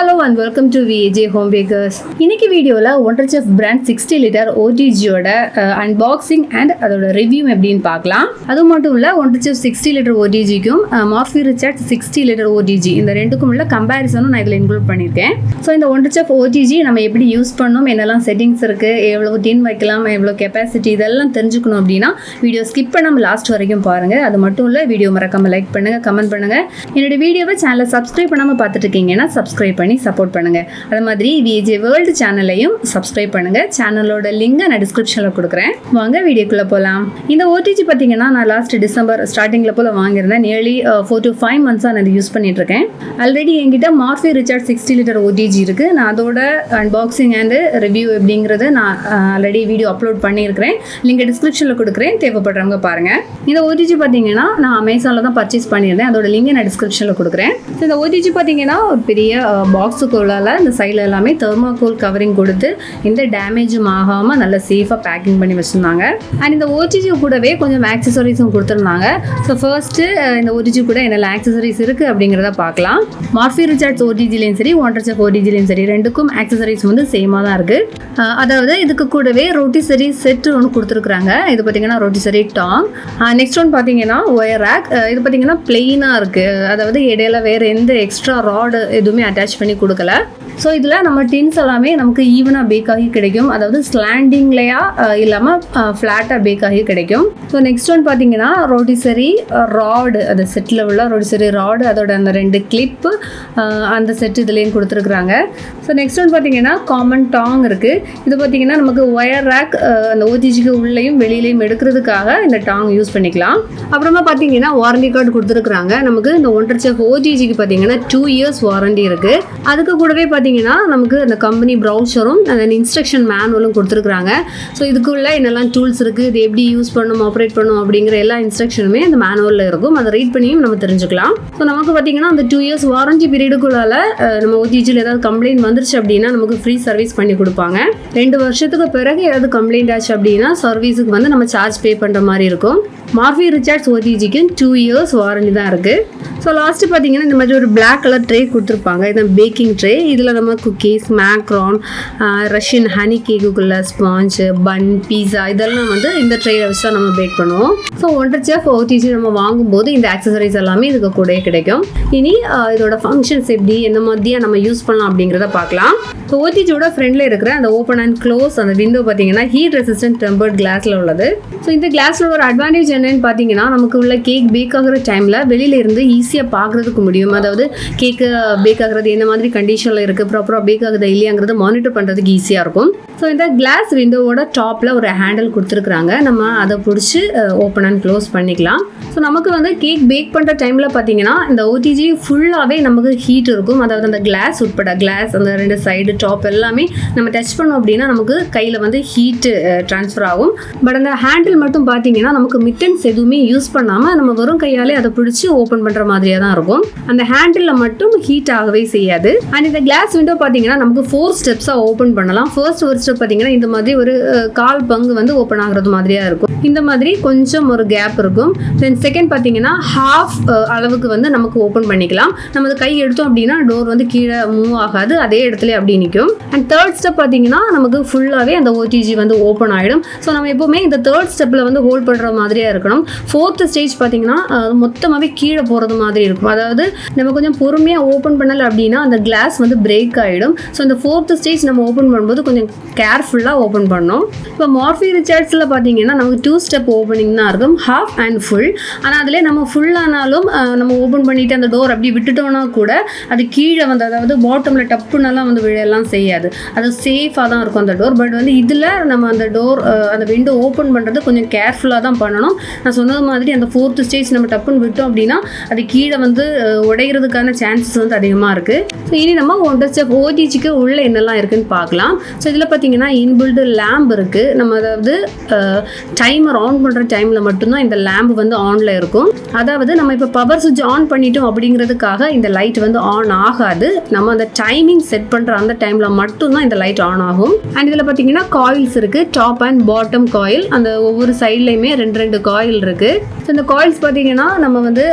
Hello and welcome to VAJ Home Bakers. இன்னைக்கு வீடியோல Wonder Chef brand 60 litre OTGயோட unboxing and அதோட review எப்படின்னு பார்க்கலாம். அது மட்டும் இல்ல Wonder Chef 60 லிட்டர் OTGக்கும் Morphy Richards 60 லிட்டர் OTG இந்த ரெண்டுக்கும் உள்ள கம்பேரிசனும் நான் இதுல இன்க்ளூட் பண்ணிருக்கேன். ஸோ இந்த Wonder Chef OTG நம்ம எப்படி யூஸ் பண்ணணும், என்னெல்லாம் செட்டிங்ஸ் இருக்கு, எவ்வளவு டின் வைக்கலாம், எவ்வளவு கெப்பாசிட்டி, இதெல்லாம் தெரிஞ்சுக்கணும் அப்படின்னா வீடியோ ஸ்கிப் பண்ணாம லாஸ்ட் வரைக்கும் பாருங்க. அது மட்டும் இல்ல வீடியோ மறக்காம லைக் பண்ணுங்க, கமெண்ட் பண்ணுங்க. என்னோட வீடியோவை சேனலை சப்ஸ்கிரைப் பண்ணாம பார்த்துட்டு இருக்கீங்கன்னா சப்ஸ்கிரைப் பண்ணி சப்போர்ட் பண்ணுங்க. அதே மாதிரி விஜே வேர்ல்டு சேனலையும் சப்ஸ்கிரைப் பண்ணுங்க. சேனலோட லிங்க் நான் டிஸ்கிரிப்ஷன்ல கொடுக்குறேன். வாங்க வீடியோக்குள்ள போலாம். இந்த ஓடிஜி பார்த்தீங்கன்னா நான் லாஸ்ட் டிசம்பர் ஸ்டார்டிங்ல போல வாங்கியிருந்தேன். நியர்லி 4 to 5 months நான் யூஸ் பண்ணிட்டு இருக்கேன். ஆல்ரெடி என்கிட்ட மார்ஃபி ரிச்சார்ட் 60 லிட்டர் ஓடிஜி இருக்கு. நான் அதோட அன்பாக்சிங் அண்ட் ரிவ்யூ எப்படிங்கிறது நான் ஆல்ரெடி வீடியோ அப்லோட் பண்ணியிருக்கிறேன். லிங்க் டிஸ்கிரிப்ஷன்ல கொடுக்குறேன், தேவைப்படுறவங்க பாருங்க. இந்த ஓடிஜி பார்த்தீங்கன்னா நான் அமேசான்ல தான் பர்ச்சேஸ் பண்ணியிருந்தேன். அதோட லிங்க் நான் டிஸ்கிரிப்ஷன்ல கொடுக்குறேன். இந்த ஓடிஜி பார்த்தீங்கன்னா ஒரு பெரிய பாக்ஸுக்குள்ளால இந்த சைடில் எல்லாமே தெர்மாகோல் கவரிங் கொடுத்து எந்த டேமேஜும் ஆகாமல் நல்லா சேஃபாக பேக்கிங் பண்ணி வச்சுருந்தாங்க. அண்ட் இந்த ஓடிஜி கூடவே கொஞ்சம் ஆக்சசரிஸும் கொடுத்துருந்தாங்க. ஸோ ஃபர்ஸ்ட்டு இந்த ஓடிஜி கூட என்னெல்லாம் ஆக்சசரிஸ் இருக்குது அப்படிங்கிறத பார்க்கலாம். மார்ஃபி ரிச்சார்ட்ஸ் ஓடிஜிலையும் சரி, வாண்டர் செஃப் ஓடிஜிலையும் சரி, ரெண்டுக்கும் ஆக்சசரிஸ் வந்து சேமாக தான் இருக்குது. அதாவது இதுக்கு கூடவே ரொட்டிசரி செட் ஒன்று கொடுத்துருக்குறாங்க. இது பார்த்தீங்கன்னா ரொட்டிசரி டாங். நெக்ஸ்ட் ஒன் பார்த்தீங்கன்னா ஒயர் ரேக். இது பார்த்தீங்கன்னா பிளெயினாக இருக்குது. அதாவது இடையில வேறு எந்த எக்ஸ்ட்ரா ராடு எதுவுமே அட்டாச் பண்ணி கொடுக்கல. ஸோ இதில் நம்ம டின்ஸ் எல்லாமே நமக்கு ஈவனாக பேக் ஆகி கிடைக்கும். அதாவது ஸ்லாண்டிங்லையாக இல்லாமல் ஃப்ளாட்டாக பேக் ஆகி கிடைக்கும். ஸோ நெக்ஸ்ட் ஒன் பார்த்தீங்கன்னா ரொட்டிசரி ராடு, அது செட்டில் உள்ள ரொட்டிசரி ராடு, அதோட அந்த 2 கிளிப்பு அந்த செட் இதுலேயும் கொடுத்துருக்குறாங்க. ஸோ நெக்ஸ்ட் ஒன் பார்த்தீங்கன்னா காமன் டாங் இருக்குது. இது பார்த்தீங்கன்னா நமக்கு ஒயர் ரேக் அந்த ஓடிஜிக்கு உள்ளேயும் வெளியிலையும் எடுக்கிறதுக்காக இந்த டாங் யூஸ் பண்ணிக்கலாம். அப்புறமா பார்த்தீங்கன்னா வாரண்டி கார்டு கொடுத்துருக்குறாங்க. நமக்கு இந்த ஒண்டர் செஃப் ஓடிஜிக்கு பார்த்தீங்கன்னா 2 years வாரண்டி இருக்குது. அதுக்கு கூடவே பார்த்தீங்கன்னா நமக்கு அந்த கம்பெனி ப்ரௌசரும் அந்த இன்ஸ்ட்ரக்ஷன் மேனுவலும் கொடுத்துருக்குறாங்க. ஸோ இதுக்குள்ள என்னெல்லாம் டூல்ஸ் இருக்குது, இது எப்படி யூஸ் பண்ணணும், ஆப்ரேட் பண்ணணும் அப்படிங்கிற எல்லா இன்ஸ்ட்ரக்ஷனுமே அந்த மேனுவலில் இருக்கும். அதை ரீட் பண்ணியும் நம்ம தெரிஞ்சுக்கலாம். ஸோ நமக்கு பார்த்தீங்கன்னா அந்த 2 years வாரண்டி பீரியடுக்குள்ளால நம்ம ஓடிஜியில் ஏதாவது கம்ப்ளைண்ட் வந்துருச்சு அப்படின்னா நமக்கு ஃப்ரீ சர்வீஸ் பண்ணி கொடுப்பாங்க. 2 வருஷத்துக்கு பிறகு ஏதாவது கம்ப்ளைண்ட் ஆச்சு அப்படின்னா சர்வீஸுக்கு வந்து நம்ம சார்ஜ் பே பண்ணுற மாதிரி இருக்கும். மார்ஃபி ரிச்சார்ட்ஸ் ஓடிஜிக்கு 2 years வாரண்டி தான் இருக்குது. ஸோ லாஸ்ட்டு பார்த்தீங்கன்னா இந்த மாதிரி ஒரு பிளாக் கலர் ட்ரே கொடுத்துருப்பாங்க. இது பேக்கிங் ட்ரே. இதில் நம்ம குக்கீஸ், மேக்ரான், ரஷ்யன் ஹனி கேக்குக்குள்ள ஸ்பாஞ்சு, பன், பீஸா இதெல்லாம் வந்து இந்த ட்ரேயை வச்சு தான் நம்ம பேக் பண்ணுவோம். ஸோ ஒண்டர் செஃப் ஓடிஜி நம்ம வாங்கும்போது இந்த ஆக்சசரிஸ் எல்லாமே இதுக்கு கூட கிடைக்கும். இனி இதோட ஃபங்க்ஷன்ஸ் எப்படி, எந்த மாதிரியாக நம்ம யூஸ் பண்ணலாம் அப்படிங்கிறத பார்க்கலாம். ஸோ ஓடிஜியோட ஃப்ரெண்டில் இருக்கிற அந்த ஓப்பன் அண்ட் க்ளோஸ் அந்த விண்டோ பார்த்தீங்கன்னா ஹீட் ரெசிஸ்டன்ட் டெம்பர்ட் கிளாஸில் உள்ளது. ஸோ இந்த கிளாஸில் ஒரு அட்வான்டேஜ் என்னன்னு பார்த்தீங்கன்னா நமக்கு உள்ள கேக் பேக் ஆகிற டைமில் வெளியில இருந்து ஈஸியாக பார்க்குறதுக்கு முடியும். அதாவது கேக்கு பேக் ஆகிறது என்ன மாதிரி கண்டிஷனில் இருக்குது, ப்ராப்பராக பேக் ஆகுதா இல்லையாங்கிறது மானிட்டர் பண்ணுறதுக்கு ஈஸியாக இருக்கும். ஸோ இந்த கிளாஸ் விண்டோவோட டாப்பில் ஒரு ஹேண்டில் கொடுத்துருக்குறாங்க. நம்ம அதை பிடிச்சி ஓப்பன் அண்ட் க்ளோஸ் பண்ணிக்கலாம். ஸோ நமக்கு வந்து கேக் பேக் பண்ணுற டைமில் பார்த்தீங்கன்னா இந்த ஓடிஜி ஃபுல்லாகவே நமக்கு ஹீட் இருக்கும். அதாவது அந்த கிளாஸ் உட்பட கிளாஸ் அந்த 2 சைடு டாப் எல்லாமே நம்ம டச் பண்ணோம் அப்படின்னா நமக்கு கையில் வந்து ஹீட்டு ட்ரான்ஸ்ஃபர் ஆகும். பட் அந்த ஹேண்டில் மட்டும் பார்த்தீங்கன்னா நமக்கு மிட்டன்ஸ் எதுவுமே யூஸ் பண்ணாமல் நம்ம வெறும் கையாலே அதை பிடிச்சி ஓப்பன் பண்ணுற மாதிரியாக தான் இருக்கும். அந்த ஹேண்டில் மட்டும் ஹீட் ஆகவே செய்யாது. அண்ட் இந்த கிளாஸ் விண்டோ பார்த்தீங்கன்னா நமக்கு 4 ஸ்டெப்ஸாக ஓப்பன் பண்ணலாம். ஃபர்ஸ்ட் ஒரு ஸ்டெப் பார்த்தீங்கன்னா இந்த மாதிரி ஒரு 1/4 பங்கு வந்து ஓப்பன் ஆகிறது மாதிரியாக இருக்கும். இந்த மாதிரி கொஞ்சம் ஒரு கேப் இருக்கும். தென் செகண்ட் பார்த்தீங்கன்னா ஹாஃப் அளவுக்கு வந்து நமக்கு ஓப்பன் பண்ணிக்கலாம். நம்ம கை எடுத்தோம் அப்படின்னா டோர் வந்து கீழே மூவ் ஆகாது, அதே இடத்துல அப்படி நிற்கும். அண்ட் தேர்ட் ஸ்டெப் பார்த்தீங்கன்னா நமக்கு ஃபுல்லாகவே அந்த ஓடிஜி வந்து ஓப்பன் ஆகிடும். ஸோ நம்ம எப்போவுமே இந்த தேர்ட் ஸ்டெப்பில் வந்து ஹோல்ட் பண்ணுற மாதிரியாக இருக்கணும். 4th ஸ்டேஜ் பார்த்தீங்கன்னா மொத்தமாகவே கீழே போகிறது மாதிரி இருக்கும். அதாவது நம்ம கொஞ்சம் பொறுமையாக ஓப்பன் பண்ணலை அப்படின்னா அந்த கிளாஸ் வந்து பிரேக் ஆகிடும். ஸோ இந்த 4th ஸ்டேஜ் நம்ம ஓப்பன் பண்ணும்போது கொஞ்சம் கேர்ஃபுல்லாக ஓப்பன் பண்ணணும். இப்போ மார்ஃபி ரிச்சார்ட்ஸில் பார்த்தீங்கன்னா நமக்கு 2 ஸ்டெப் ஓப்பனிங் தான் இருக்கும், ஹாஃப் அண்ட் ஃபுல். ஆனால் அதிலே நம்ம ஃபுல்லானாலும் நம்ம ஓப்பன் பண்ணிவிட்டு அந்த டோர் அப்படி விட்டுட்டோம்னா கூட அது கீழே வந்து அதாவது பாட்டமில் டப்புனெல்லாம் வந்து விழலாம் செய்யாது. அது சேஃபாக தான் இருக்கும் அந்த டோர். பட் வந்து இதில் நம்ம அந்த டோர் அந்த விண்டோ ஓப்பன் பண்ணுறது கொஞ்சம் கேர்ஃபுல்லாக தான் பண்ணணும். நான் சொன்னது மாதிரி அந்த 4th ஸ்டேஜ் நம்ம டப்புன்னு விட்டோம் அப்படின்னா அது கீழே வந்து உடைகிறதுக்கான சான்சஸ் வந்து அதிகமாக இருக்குது. ஸோ இனி நம்ம ஒண்டர் செஃப் ஓடிஜிக்கு உள்ளே என்னெல்லாம் இருக்குதுன்னு பார்க்கலாம். ஸோ இதில் பார்த்தீங்கன்னா இன்பில்டு லேம்ப் இருக்குது. நம்ம அதாவது டைமர் ஆன் பண்ணுற டைமில் மட்டும்தான் இந்த லேம்ப் வந்து ஆனில் இருக்கும். அதாவது நம்ம இப்போ பவர் சுவிட்ச் ஆன் பண்ணிட்டோம் அப்படிங்கிறதுக்காக இந்த லைட் வந்து ஆன் ஆகாது. நம்ம அந்த டைமிங் செட் பண்ணுற அந்த டைமில் மட்டும்தான் இந்த லைட் ஆன் ஆகும். அண்ட் இதில் பார்த்தீங்கன்னா காயில்ஸ் இருக்குது, டாப் அண்ட் பாட்டம் காயில். அந்த ஒவ்வொரு சைட்லையுமே 2 காயில் இருக்குது. ஸோ இந்த காயில்ஸ் பார்த்தீங்கன்னா நம்ம வந்து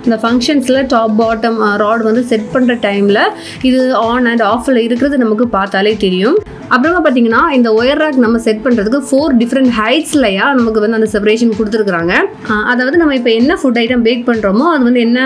இந்த ஃபங்க்ஷன்ஸில் டாப் பாட்டம் ராட் வந்து செட் பண்ணுற டைமில் இது ஆன் அண்ட் ஆஃபில் இருக்கிறது நமக்கு பார்த்தாலே தெரியும். அப்புறமா பார்த்தீங்கன்னா இந்த ஒயர் ரேக் நம்ம செட் பண்ணுறதுக்கு 4 டிஃப்ரெண்ட் ஹைட்ஸ்லையா நமக்கு வந்து அந்த செப்பரேஷன் கொடுத்துருக்குறாங்க. அதாவது நம்ம இப்போ என்ன ஃபுட் ஐட்டம் பேக் பண்ணுறோமோ அது வந்து என்ன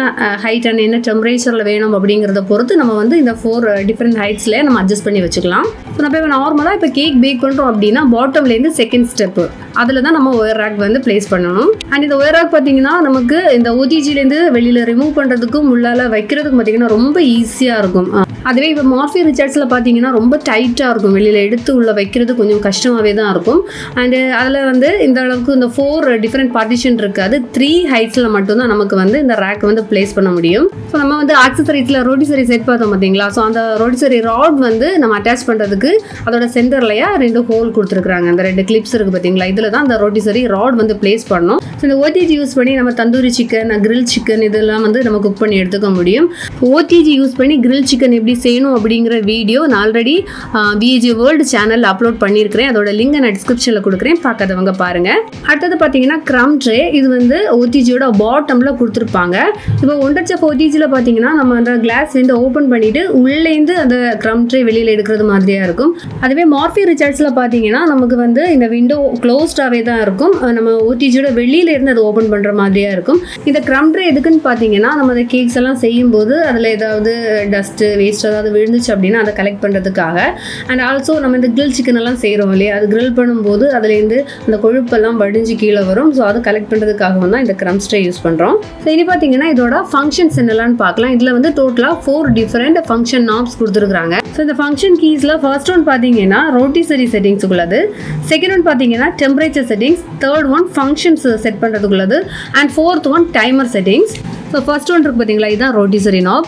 ஹைட் அண்ட் என்ன டெம்பரேச்சரில் வேணும் அப்படிங்கிறத பொறுத்து நம்ம வந்து இந்த 4 டிஃப்ரெண்ட் ஹைட்ஸ்லேயே நம்ம அட்ஜஸ்ட் பண்ணி வச்சுக்கலாம். ஸோ நம்ம இப்போ நார்மலாக இப்போ கேக் பேக் பண்ணுறோம் அப்படின்னா பாட்டம்லேருந்து செகண்ட் ஸ்டெப்பு அதில் தான் நம்ம ஒயர் ரேக் வந்து பிளேஸ் பண்ணணும். அண்ட் இந்த ஒயர் ரேக் பார்த்தீங்கன்னா நமக்கு இந்த ஓடிஜிலேருந்து வெளியில் ரிமூவ் பண்ணுறதுக்கும் உள்ளால வைக்கிறதுக்கும் பார்த்தீங்கன்னா ரொம்ப ஈஸியாக இருக்கும். அதுவே இப்போ மார்ஃபி ரிச்சர்ட்ஸில் பார்த்தீங்கன்னா ரொம்ப டைட்டாக இருக்கும், வெளியில் எடுத்து உள்ளே வைக்கிறது கொஞ்சம் கஷ்டமாகவே தான் இருக்கும். அண்டு அதில் வந்து இந்த அளவுக்கு இந்த 4 டிஃப்ரெண்ட் பார்ட்டிஷன் இருக்காது, 3 ஹைட்ஸில் மட்டும்தான் நமக்கு வந்து இந்த ரேக் வந்து பிளேஸ் பண்ண முடியும். ஸோ நம்ம வந்து ஆக்சசரிஸில் ரோட்டிசரி செட் பார்த்தோம் பார்த்தீங்களா, ஸோ அந்த ரோட்டிசரி ராட் வந்து நம்ம அட்டாச் பண்ணுறதுக்கு அதோட சென்டர்லையா 2 ஹோல் கொடுத்துருக்குறாங்க. அந்த 2 கிளிப்ஸ் இருக்குது பார்த்தீங்களா, இதில் தான் அந்த ரோட்டிசரி ராட் வந்து பிளேஸ் பண்ணணும். ஸோ இந்த ஓடிஜி யூஸ் பண்ணி நம்ம தந்தூரி சிக்கன், கிரில் சிக்கன் இதெல்லாம் வந்து நம்ம குக் பண்ணி எடுத்துக்க முடியும். ஓடிஜி யூஸ் பண்ணி கிரில் சிக்கன் எப்படி செய்யணும் அப்படிங்கிற வீடியோ நான் already VAG world channel upload பண்ணியிருக்கிறேன். அதோட லிங்க் நான் டிஸ்கிரிப்ஷனில் கொடுக்குறேன், பார்க்காதவங்க பாருங்கள். அடுத்தது பார்த்தீங்கன்னா க்ரம் ட்ரே, இது வந்து ஓடிஜியோட பாட்டமில் கொடுத்துருப்பாங்க. இப்போ ஒண்டர் செஃப் ஓடிஜியில் பார்த்தீங்கன்னா நம்ம அந்த கிளாஸ் வந்து ஓப்பன் பண்ணிவிட்டு உள்ளேருந்து அந்த க்ரம் ட்ரே வெளியில் எடுக்கிறது மாதிரியாக இருக்கும். அதுவே மார்ஃபி ரிச்சர்ட்ஸில் பார்த்தீங்கன்னா நமக்கு வந்து இந்த விண்டோ க்ளோஸ்டாகவே தான் இருக்கும், நம்ம ஓடிஜியோட வெளியில இருந்து அதை ஓப்பன் பண்ணுற மாதிரியாக இருக்கும். இந்த க்ரம் ட்ரே எதுக்குன்னு பார்த்தீங்கன்னா நம்ம அந்த கேக்ஸ் எல்லாம் செய்யும்போது அதில் ஏதாவது டஸ்ட்டு வேஸ்ட் ஏதாவது விழுந்துச்சு அப்படின்னா அதை கலெக்ட் பண்ணுறதுக்காக. அண்ட் ஆல்சோ நம்ம இந்த கிரில் சிக்கன் எல்லாம் செய்கிறோம் இல்லையா, அது கிரில் பண்ணும்போது அதுலேருந்து அந்த கொழுப்பெல்லாம் வடிஞ்சு கீழே வரும். ஸோ அதை கலெக்ட் பண்ணுறதுக்காக தான் இந்த க்ரம் ட்ரே யூஸ் பண்ணுறோம். ஸோ இனி பார்த்தீங்கன்னா இதோட ஃபங்க்ஷன்ஸ் என்னெல்லாம் பார்க்கலாம். இதில் வந்து டோட்டலாக 4 டிஃப்ரெண்ட் ஃபங்க்ஷன் நாப்ஸ் கொடுத்துருக்காங்க. ஸோ இந்த ஃபங்க்ஷன் கீஸில் ஃபர்ஸ்ட் ஒன் பார்த்தீங்கன்னா ரோட்டிசரி செட்டிங்ஸுக்குள்ளது, செகண்ட் ஒன் பார்த்தீங்கன்னா temperature settings, third one functions set பண்ணுறதுக்குள்ளது, and fourth one timer settings. So first one இருக்குது பார்த்தீங்களா, இதுதான் ரோட்டிசரி நாப்.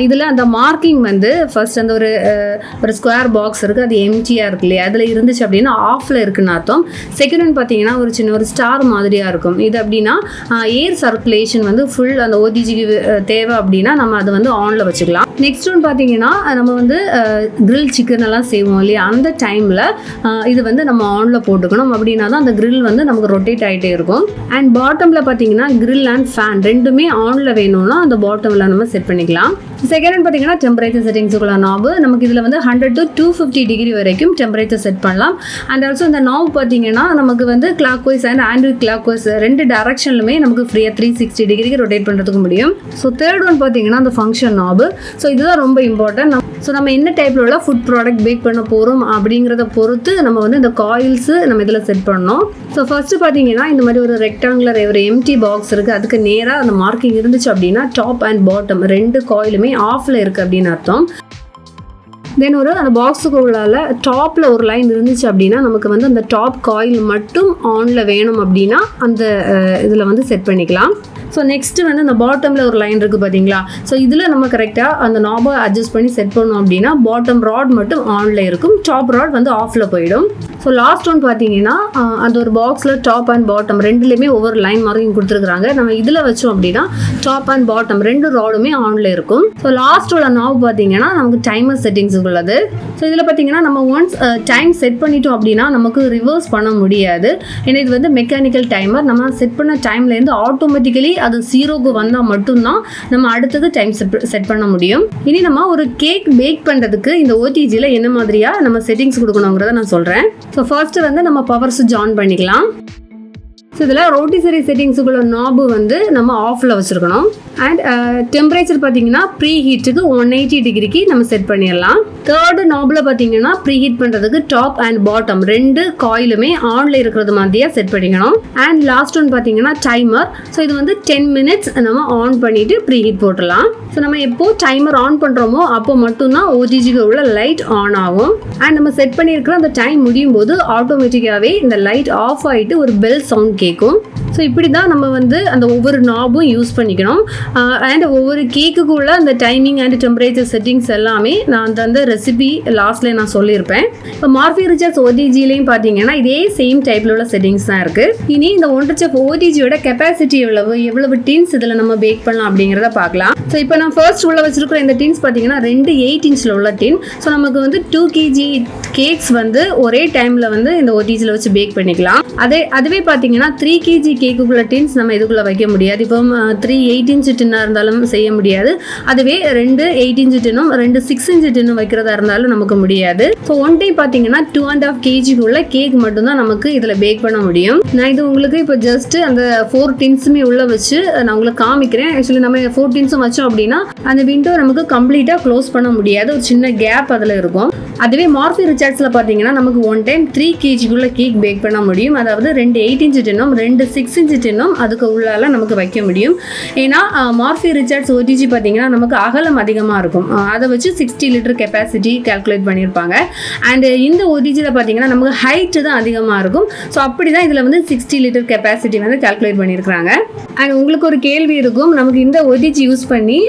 இதில் அந்த மார்க்கிங் வந்து ஃபர்ஸ்ட் அந்த ஒரு ஸ்கொயர் பாக்ஸ் இருக்குது, அது எம்டியாக இருக்கு இல்லையா, அதில் இருந்துச்சு அப்படின்னா ஆஃபில் இருக்குன்னு அர்த்தம். செகண்ட் ஒன் பார்த்தீங்கன்னா ஒரு சின்ன ஒரு ஸ்டார் மாதிரியாக இருக்கும், இது அப்படின்னா ஏர் சர்க்குலேஷன் வந்து ஃபுல் அந்த ஓடிஜிக்கு தேவை அப்படின்னா நம்ம அதை வந்து ஆனில் வச்சுக்கலாம். நெக்ஸ்ட் ஒன் பார்த்தீங்கன்னா நம்ம வந்து கிரில் சிக்கன் எல்லாம் செய்வோம் இல்லையா, அந்த டைமில் இது வந்து நம்ம ஆனில் போட்டுக்கணும், அப்படின்னா தான் அந்த கிரில் வந்து நமக்கு ரொட்டேட் ஆகிட்டே இருக்கும். அண்ட் பாட்டமில் பார்த்தீங்கன்னா கிரில் அண்ட் ஃபேன் ரெண்டுமே ஆனில் வேணும்னா அந்த பாட்டமில் நம்ம செட் பண்ணிக்கலாம். செகண்ட் ஒன் பார்த்தீங்கன்னா டெம்பரேச்சர் செட்டிங்ஸுக்குள்ள நாபு, நமக்கு இதில் வந்து 100 to 250 டிகிரி வரைக்கும் டெம்பரேச்சர் செட் பண்ணலாம். அண்ட் ஆல்சோ இந்த நாப் பார்த்தீங்கன்னா நமக்கு வந்து clockwise and anticlockwise 2 டைரக்ஷன்லுமே நமக்கு ஃப்ரீயாக 360 டிகிரிக்கு ரொட்டேட் பண்ணுறதுக்கு முடியும். ஸோ தேர்ட் ஒன் பார்த்தீங்கன்னா அந்த ஃபங்க்ஷன் நாபு. ஸோ இதுதான் ரொம்ப இம்பார்ட்டன்ட். ஸோ நம்ம என்ன டைப்பில் உள்ள ஃபுட் ப்ராடக்ட் பேக் பண்ண போகிறோம் அப்படிங்கிறத பொறுத்து நம்ம வந்து இந்த காயில்ஸு நம்ம இதில் செட் பண்ணோம். ஸோ ஃபர்ஸ்ட்டு பார்த்தீங்கன்னா இந்த மாதிரி ஒரு ரெக்டாங்குலர் ஒரு எம்டி பாக்ஸ் இருக்குது, அதுக்கு நேராக அந்த மார்க்கிங் இருந்துச்சு அப்படின்னா டாப் அண்ட் பாட்டம் 2 காயிலுமே ஆஃபில் இருக்குது அப்படின்னு அர்த்தம். தென் ஒரு அந்த பாக்ஸுக்கு உள்ளால டாப்பில் ஒரு லைன் இருந்துச்சு அப்படின்னா நமக்கு வந்து அந்த டாப் காயில் மட்டும் ஆனில் வேணும் அப்படின்னா அந்த இதில் வந்து செட் பண்ணிக்கலாம். ஸோ நெக்ஸ்ட்டு வந்து அந்த பாட்டமில் ஒரு லைன் இருக்குது பார்த்தீங்களா, ஸோ இதில் நம்ம கரெக்டாக அந்த நாபை அட்ஜஸ்ட் பண்ணி செட் பண்ணோம் அப்படின்னா பாட்டம் ராட் மட்டும் ஆனில் இருக்கும், டாப் ராட் வந்து ஆஃபில் போயிடும். ஸோ லாஸ்ட் ஒன் பார்த்தீங்கன்னா அந்த ஒரு பாக்ஸில் டாப் அண்ட் பாட்டம் ரெண்டுலேயுமே ஒவ்வொரு லைன் மார்க்கிங் கொடுத்துருக்குறாங்க, நம்ம இதில் வச்சோம் அப்படின்னா டாப் அண்ட் பாட்டம் 2 ராடுமே ஆனில் இருக்கும். ஸோ லாஸ்ட் உள்ள நாப் பார்த்தீங்கன்னா நமக்கு டைமர் செட்டிங்ஸ் உள்ளது. ஸோ இதில் பார்த்தீங்கன்னா நம்ம ஒன்ஸ் டைம் செட் பண்ணிட்டோம் அப்படின்னா நமக்கு ரிவர்ஸ் பண்ண முடியாது, ஏன்னா இது வந்து மெக்கானிக்கல் டைமர். நம்ம செட் பண்ண டைம்லேருந்து ஆட்டோமேட்டிக்கலி அது 0க்கு வந்தால் மட்டும்தான் நம்ம அடுத்தது டைம் செட் பண்ண முடியும். இனி நம்ம ஒரு கேக் பேக் பண்ணுறதுக்கு இந்த ஓடிஜியில் என்ன மாதிரியாக நம்ம செட்டிங்ஸ் கொடுக்கணுங்கிறத நான் சொல்கிறேன். ஸோ ஃபர்ஸ்ட்டு வந்து நம்ம பவர் சுவிட்ச் ஆன் பண்ணிக்கலாம். ஸோ இதில் ரோட்டிசரி செட்டிங்ஸுக்குள்ள நாபு வந்து நம்ம ஆஃபில் வச்சுருக்கணும். அண்ட் டெம்பரேச்சர் பார்த்தீங்கன்னா ப்ரீ ஹீட்டுக்கு 180 டிகிரிக்கு நம்ம செட் பண்ணிடலாம். தேர்டு நாபில் பார்த்தீங்கன்னா ப்ரீ ஹீட் பண்ணுறதுக்கு டாப் அண்ட் பாட்டம் 2 காயிலுமே ஆனில் இருக்கிறது மாதிரியாக செட் பண்ணிக்கணும். அண்ட் லாஸ்ட் ஒன் பார்த்தீங்கன்னா டைமர். ஸோ இது வந்து 10 மினிட்ஸ் நம்ம ஆன் பண்ணிவிட்டு ப்ரீ ஹீட் போட்டுடலாம். ஸோ நம்ம எப்போ டைமர் ஆன் பண்ணுறோமோ அப்போ மட்டும்தான் ஓடிஜிக்கு உள்ள லைட் ஆன் ஆகும். அண்ட் நம்ம செட் பண்ணியிருக்கிற அந்த டைம் முடியும் போது ஆட்டோமேட்டிக்காகவே இந்த லைட் ஆஃப் ஆகிட்டு ஒரு பெல் சவுண்ட் கேட்கும். ஸோ இப்படி தான் நம்ம வந்து அந்த ஒவ்வொரு நாபும் யூஸ் பண்ணிக்கணும். அண்ட் ஒவ்வொரு கேக்குக்குள்ள அந்த டைமிங் அண்ட் டெம்பரேச்சர் செட்டிங்ஸ் எல்லாமே நான் அந்த ரெசிபி லாஸ்ட்லேயே நான் சொல்லியிருப்பேன். இப்போ மார்ஃபி ரிச்சர்ட்ஸ் ஓடிஜிலையும் பார்த்தீங்கன்னா இதே சேம் டைப்பில் உள்ள செட்டிங்ஸ் தான் இருக்குது. இனி இந்த ஒண்டர் செஃப் ஓடிஜியோட கெப்பாசிட்டி எவ்வளவு டீன்ஸ் இதில் நம்ம பேக் பண்ணலாம் அப்படிங்கிறத பார்க்கலாம். ஸோ இப்போ நான் ஃபர்ஸ்ட் உள்ள வச்சிருக்கிற இந்த டீன்ஸ் பார்த்தீங்கன்னா 2 8 இன்ச்சில் உள்ள டீன். ஸோ நமக்கு வந்து 2 kg கேக்ஸ் வந்து ஒரே டைமில் வந்து இந்த ஓடிஜியில் வச்சு பேக் பண்ணிக்கலாம். அதுவே பார்த்தீங்கன்னா 3 kg கேக்குக்குள்ள டின்ஸ் நம்ம இதுக்குள்ளே வைக்க முடியாது. இப்போ 3 8 inch டின்னாக இருந்தாலும் செய்ய முடியாது. அதுவே 2 8 inch டின்னும் 2 6 inch டின்னும் வைக்கிறதா இருந்தாலும் நமக்கு முடியாது. ஸோ ஒன் டைம் பார்த்தீங்கன்னா 2.5 kg கேக் மட்டும்தான் நமக்கு இதில் பேக் பண்ண முடியும். நான் இது உங்களுக்கு இப்போ ஜஸ்ட் அந்த 4 டின்ஸுமே உள்ளே வச்சு நான் உங்களுக்கு காமிக்கிறேன். ஆக்சுவலி நம்ம 4 டின்ஸும் வச்சோம் அப்படின்னா அந்த விண்டோ நமக்கு கம்ப்ளீட்டாக க்ளோஸ் பண்ண முடியாது. ஒரு சின்ன கேப் அதில் இருக்கும். அதுவே மார்ஃபி ரிச்சர்ட்ஸில் பார்த்தீங்கன்னா நமக்கு one time 3 kg cake bake பண்ண முடியும். அதாவது 2 8 inch டின்னும் 2 6 inch டின்னும் அதுக்கு உள்ளால நமக்கு வைக்க முடியும். ஏன்னா மார்ஃபி ரிச்சர்ட்ஸ் ஓடிஜி பார்த்தீங்கன்னா நமக்கு அகலம் அதிகமாக இருக்கும். அதை வச்சு 60 லிட்டர் கெப்பாசிட்டி கால்குலேட் பண்ணியிருப்பாங்க. அண்ட் இந்த ஓடிஜியில் பார்த்தீங்கன்னா நமக்கு ஹைட்டு தான் அதிகமாக இருக்கும். ஸோ அப்படி தான் இதில் வந்து 60 லிட்டர் கெப்பாசிட்டி வந்து கால்குலேட் பண்ணியிருக்கிறாங்க. அண்ட் உங்களுக்கு ஒரு கேள்வி இருக்கும், நமக்கு இந்த ஓடிஜி யூஸ் பண்ணி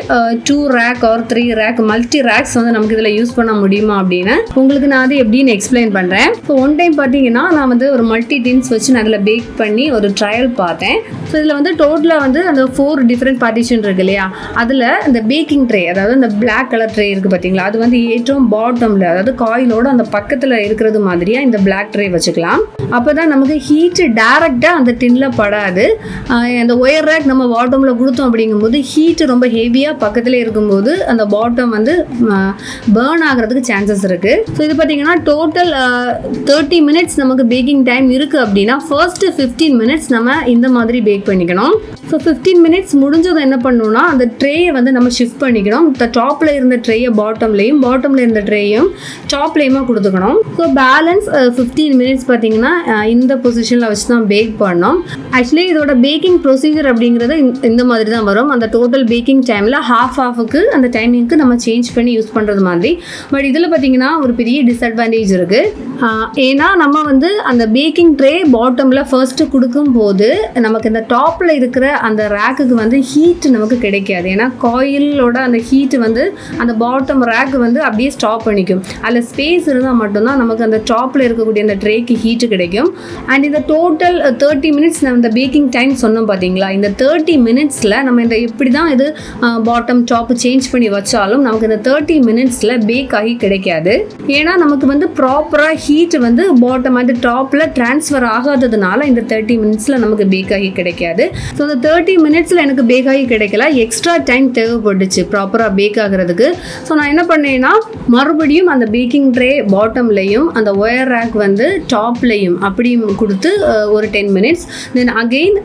2 rack or 3 rack multi racks வந்து நமக்கு இதில் யூஸ் பண்ண முடியுமா அப்படின்னு உங்களுக்கு நான் அது எப்படின்னு எக்ஸ்பிளைன் பண்ணுறேன். ஸோ ஒன் டைம் பார்த்தீங்கன்னா நான் வந்து ஒரு மல்டி டின்ஸ் வச்சு நான் அதில் பேக் பண்ணி ஒரு ட்ரையல் பார்த்தேன். ஸோ இதில் வந்து டோட்டலாக வந்து அந்த 4 டிஃப்ரெண்ட் பார்ட்டிஷன் இருக்கு இல்லையா, அதில் இந்த பேக்கிங் ட்ரே, அதாவது இந்த பிளாக் கலர் ட்ரே இருக்குது பார்த்தீங்களா, அது வந்து ஏற்றும் பாட்டமில், அதாவது காயிலோட அந்த பக்கத்தில் இருக்கிறது மாதிரியாக இந்த பிளாக் ட்ரே வச்சுக்கலாம். அப்போ தான் நமக்கு ஹீட்டு டேரெக்டாக அந்த டின்னில் படாது. அந்த ஒயர் ரேக் நம்ம பாட்டமில் கொடுத்தோம் அப்படிங்கும்போது ஹீட்டு ரொம்ப ஹெவியாக பக்கத்தில் இருக்கும்போது அந்த பாட்டம் வந்து பேர்ன் ஆகிறதுக்கு சான்சஸ் இருக்குது. ஸோ இது பார்த்தீங்கன்னா டோட்டல் 30 minutes நமக்கு பேக்கிங் டைம் இருக்குது அப்படின்னா ஃபர்ஸ்ட் 15 minutes நம்ம இந்த மாதிரி பேக் பண்ணிக்கணும். ஸோ 15 minutes முடிஞ்சது என்ன பண்ணணும்னா அந்த ட்ரேயை வந்து நம்ம ஷிஃப்ட் பண்ணிக்கணும். டாப்பில் இருந்த ட்ரேயை பாட்டம்லேயும் இருந்த ட்ரேயும் டாப்லேயுமா கொடுத்துக்கணும். ஸோ பேலன்ஸ் 15 minutes பார்த்தீங்கன்னா இந்த பொசிஷனில் வச்சு தான் பேக் பண்ணோம். ஆக்சுவலி இதோட பேக்கிங் ப்ரொசீஜர் அப்படிங்கிறது இந்த மாதிரி தான் வரும். அந்த டோட்டல் பேக்கிங் டைமில் ஹாஃபுக்கு அந்த டைமிங்க்கு நம்ம சேஞ்ச் பண்ணி யூஸ் பண்ணுறது மாதிரி. பட் இதில் பார்த்தீங்கன்னா ஒரு பெரிய டிஸ்அட்வான்டேஜ் இருக்குது. ஏன்னா நம்ம வந்து அந்த பேக்கிங் ட்ரே பாட்டமில் ஃபர்ஸ்ட்டு கொடுக்கும்போது நமக்கு இந்த டாப்பில் இருக்கிற அந்த ரேக்குக்கு வந்து ஹீட் நமக்கு கிடைக்காது. ஏன்னா காயிலோட அந்த ஹீட்டு வந்து அந்த பாட்டம் ரேக்கு வந்து அப்படியே ஸ்டாப் பண்ணிக்கும். அதில் ஸ்பேஸ் இருந்தால் மட்டும்தான் நமக்கு அந்த டாப்பில் இருக்கக்கூடிய அந்த ட்ரேக்கு ஹீட்டு கிடைக்கும். அண்ட் இந்த டோட்டல் 30 minutes நம்ம இந்த பேக்கிங் டைம் சொன்னோம் பார்த்தீங்களா, இந்த 30 minutesல நம்ம இந்த எப்படி தான் இது பாட்டம் டாப்பு சேஞ்ச் பண்ணி வச்சாலும் நமக்கு இந்த 30 minutesல பேக் ஆகி கிடைக்காது. ஏன்னா நமக்கு வந்து ப்ராப்பராக ஹீட் வந்து பாட்டம் அந்த டாப்பில் ட்ரான்ஸ்ஃபர் ஆகாததுனால இந்த 30 minutesல நமக்கு பேக் ஆகி கிடைக்காது. ஸோ இந்த 30 minutesல எனக்கு பேக் ஆகி கிடைக்கல, எக்ஸ்ட்ரா டைம் தேவைப்பட்டுச்சு ப்ராப்பராக பேக் ஆகிறதுக்கு. ஸோ நான் என்ன பண்ணேன்னா மறுபடியும் அந்த பேக்கிங் ட்ரே பாட்டம்லையும் அந்த ஒயர் ரேக் வந்து டாப்லையும் அப்படியும் கொடுத்து ஒரு 10 minutes, தென் அகெயின்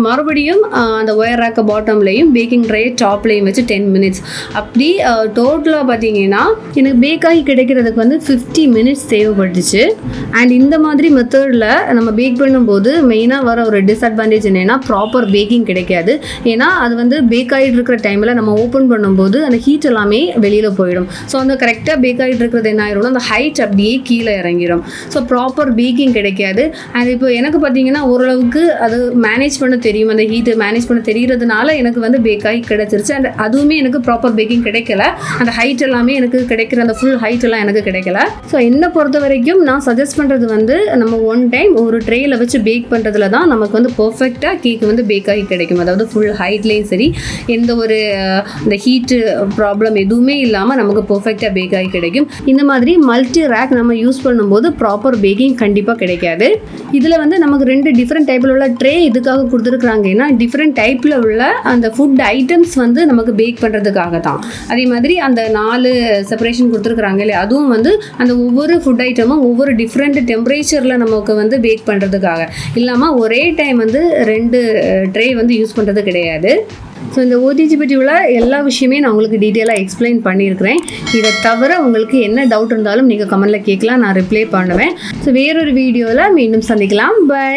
மறுபடியும் அந்த ஒயர் ரேக்க பாட்டம்லையும் பேக்கிங் ட்ரே டாப்லையும் வச்சு 10 minutes. அப்படி டோட்டலாக பார்த்தீங்கன்னா எனக்கு பேக்காகி கிடைக்கிறதுக்கு வந்து 50 minutes தேவைப்பட்டுச்சு. அண்ட் இந்த மாதிரி மெத்தடில் நம்ம பேக் பண்ணும்போது மெயினாக வர ஒரு டிஸ்அட்வான்டேஜ் என்னென்னா ப்ராப்பர் பேக்கிங் கிடைக்காது. ஏன்னா அது வந்து பேக் ஆகிட்டு இருக்கிற டைமில் நம்ம ஓப்பன் பண்ணும்போது அந்த ஹீட் எல்லாமே வெளியில் போயிடும். ஸோ அந்த கரெக்டாக பேக் ஆகிட்டு இருக்கிறது என்ன ஆயிடும்னா அந்த ஹைட் அப்படியே கீழே இறங்கிடும். ஸோ ப்ராப்பர் பேக்கிங் கிடைக்காது. அண்ட் இப்போ எனக்கு பார்த்தீங்கன்னா ஓரளவுக்கு அது மேனேஜ் பண்ண தெரியும், அந்த ஹீட்டு மேனேஜ் பண்ண தெரிகிறதுனால எனக்கு வந்து பேக் ஆகி கிடைச்சிருச்சு. அண்ட் அதுவுமே எனக்கு ப்ராப்பர் பேக்கிங் கிடைக்கல. அந்த ஹைட் எல்லாமே எனக்கு கிடைக்கிற அந்த ஃபுல் ஹைட் எல்லாம் எனக்கு கிடைக்கல. ஸோ என்னை பொறுத்த வரைக்கும் நான் சஜஸ்ட் பண்ணுறது வந்து நம்ம ஒன் டைம் ஒரு ட்ரேயில் வச்சு பேக் பண்ணுறதுல தான் நமக்கு வந்து பர்ஃபெக்டாக கேக் வந்து பேக் ஆகி கிடைக்கும். அதாவது ஃபுல் ஹைட்லேயும் சரி எந்த ஒரு இந்த ஹீட்டு ப்ராப்ளம் எதுவுமே இல்லாமல் நமக்கு பர்ஃபெக்டாக பேக் ஆகி கிடைக்கும். இந்த மாதிரி மல்டி ரேக் நம்ம யூஸ் பண்ணும்போது ப்ராப்பர் பேக்கிங் கண்டிப்பாக கிடைக்காது. இதில் வந்து நமக்கு 2 டிஃப்ரெண்ட் டைப்பில் உள்ள ட்ரே இதுக்காக கொடுத்துருக்காங்க. டிஃப்ரெண்ட் டைப்பில் உள்ள அந்த ஃபுட் ஐட்டம்ஸ் வந்து நமக்கு பேக் பண்ணுறதுக்காக தான். அதே மாதிரி அந்த 4 செப்பரேஷன் கொடுத்துருக்குறாங்க இல்லையா, அதுவும் வந்து அந்த ஒவ்வொரு ஃபுட் ஐட்டமும் ஒவ்வொரு டிஃப்ரெண்ட் டெம்பரேச்சரில் நமக்கு வந்து பேக் பண்ணுறதுக்காக இல்லாமல் ஒரே டைம் வந்து 2 ட்ரே வந்து யூஸ் பண்ணுறது கிடையாது. ஸோ இந்த ஓடிஜி பற்றி உள்ள எல்லா விஷயமே நான் உங்களுக்கு டீட்டெயிலாக எக்ஸ்பிளைன் பண்ணியிருக்கிறேன். இதை தவிர உங்களுக்கு என்ன டவுட் இருந்தாலும் நீங்கள் கமெண்ட்டில் கேட்கலாம், நான் ரிப்ளை பண்ணுவேன். ஸோ வேறொரு வீடியோவில் மீண்டும் சந்திக்கலாம். பை.